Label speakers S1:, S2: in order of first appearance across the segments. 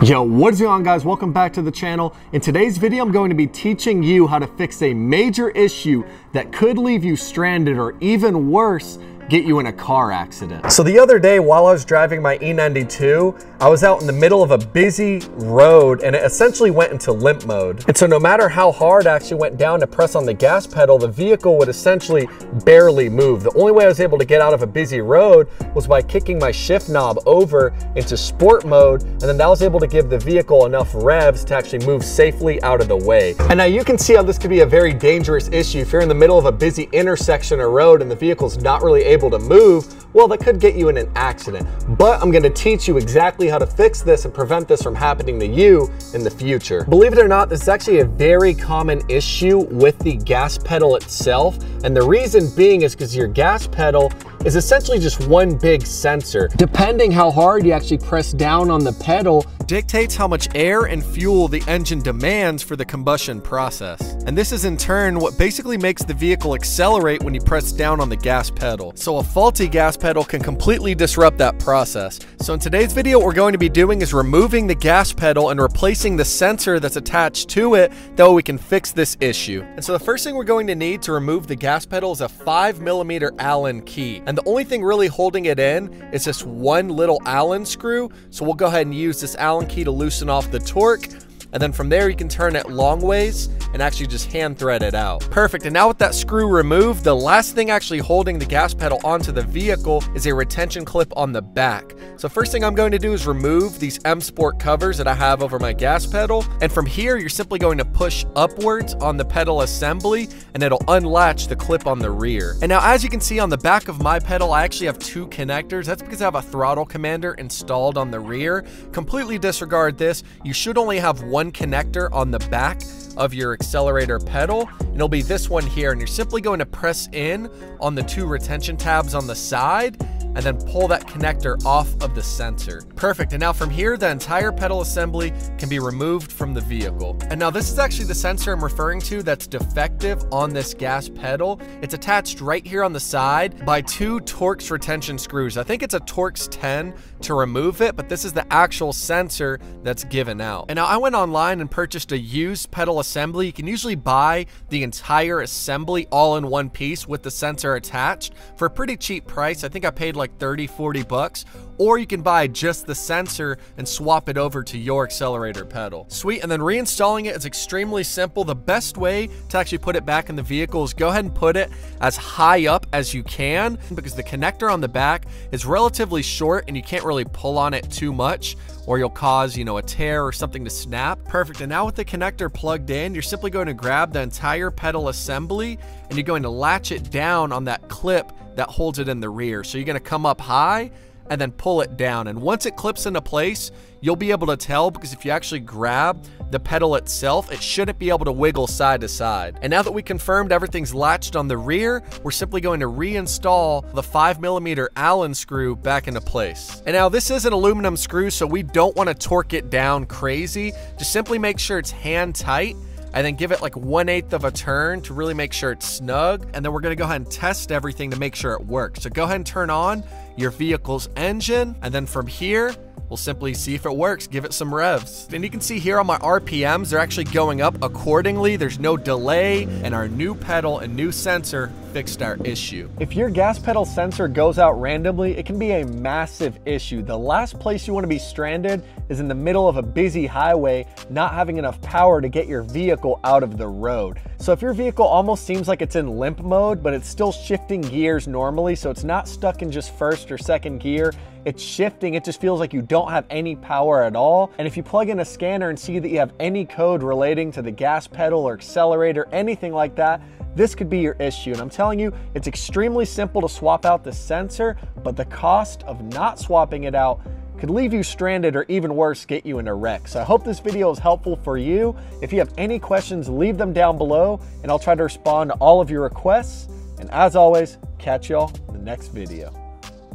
S1: Yo, what is going on, guys? Welcome back to the channel. In today's video, I'm going to be teaching you how to fix a major issue that could leave you stranded or even worse, get you in a car accident. So the other day while I was driving my E92, I was out in the middle of a busy road and it essentially went into limp mode. And so no matter how hard I actually went down to press on the gas pedal, the vehicle would essentially barely move. The only way I was able to get out of a busy road was by kicking my shift knob over into sport mode, and then that was able to give the vehicle enough revs to actually move safely out of the way. And now you can see how this could be a very dangerous issue. If you're in the middle of a busy intersection or road and the vehicle's not really able to move, well, that could get you in an accident. But I'm gonna teach you exactly how to fix this and prevent this from happening to you in the future. Believe it or not, this is actually a very common issue with the gas pedal itself. And the reason being is because your gas pedal is essentially just one big sensor. Depending how hard you actually press down on the pedal dictates how much air and fuel the engine demands for the combustion process. And this is in turn what basically makes the vehicle accelerate when you press down on the gas pedal. So a faulty gas pedal can completely disrupt that process. So in today's video, what we're going to be doing is removing the gas pedal and replacing the sensor that's attached to it, that way we can fix this issue. And so the first thing we're going to need to remove the gas pedal is a 5mm Allen key. And the only thing really holding it in is this one little Allen screw. So we'll go ahead and use this Allen key to loosen off the torque. And then from there, you can turn it long ways and actually just hand thread it out. Perfect. And now with that screw removed, the last thing actually holding the gas pedal onto the vehicle is a retention clip on the back. So first thing I'm going to do is remove these M Sport covers that I have over my gas pedal. And from here, you're simply going to push upwards on the pedal assembly and it'll unlatch the clip on the rear. And now as you can see on the back of my pedal, I actually have two connectors. That's because I have a throttle commander installed on the rear. Completely disregard this. You should only have one connector on the back of your accelerator pedal, and it'll be this one here, and you're simply going to press in on the two retention tabs on the side and then pull that connector off of the sensor. Perfect. And now from here, the entire pedal assembly can be removed from the vehicle. And now this is actually the sensor I'm referring to that's defective on this gas pedal. It's attached right here on the side by two Torx retention screws. I think it's a Torx 10 to remove it, but this is the actual sensor that's given out. And now I went online and purchased a used pedal assembly. You can usually buy the entire assembly all in one piece with the sensor attached for a pretty cheap price. I think I paid like 30-40 bucks, or you can buy just the sensor and swap it over to your accelerator pedal. Sweet. And then reinstalling it is extremely simple. The best way to actually put it back in the vehicle is go ahead and put it as high up as you can, because the connector on the back is relatively short and you can't really pull on it too much or you'll cause, a tear or something to snap. Perfect. And now with the connector plugged in, you're simply going to grab the entire pedal assembly and you're going to latch it down on that clip that holds it in the rear. So you're going to come up high and then pull it down. And once it clips into place, you'll be able to tell, because if you actually grab the pedal itself, it shouldn't be able to wiggle side to side. And now that we confirmed everything's latched on the rear, we're simply going to reinstall the 5mm Allen screw back into place. And now this is an aluminum screw, so we don't want to torque it down crazy. Just simply make sure it's hand tight, and then give it like 1/8 of a turn to really make sure it's snug. And then we're gonna go ahead and test everything to make sure it works. So go ahead and turn on your vehicle's engine, and then from here, we'll simply see if it works, give it some revs. And you can see here on my RPMs, they're actually going up accordingly. There's no delay, and our new pedal and new sensor fixed our issue. If your gas pedal sensor goes out randomly, it can be a massive issue. The last place you want to be stranded is in the middle of a busy highway, not having enough power to get your vehicle out of the road. So if your vehicle almost seems like it's in limp mode, but it's still shifting gears normally, so it's not stuck in just first or second gear, it's shifting, it just feels like you don't have any power at all. And if you plug in a scanner and see that you have any code relating to the gas pedal or accelerator, anything like that, this could be your issue. And I'm telling you, it's extremely simple to swap out the sensor, but the cost of not swapping it out could leave you stranded, or even worse, get you in a wreck. So I hope this video is helpful for you. If you have any questions, leave them down below and I'll try to respond to all of your requests. And as always, catch y'all in the next video.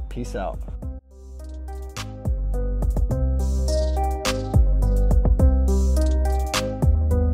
S1: Peace out.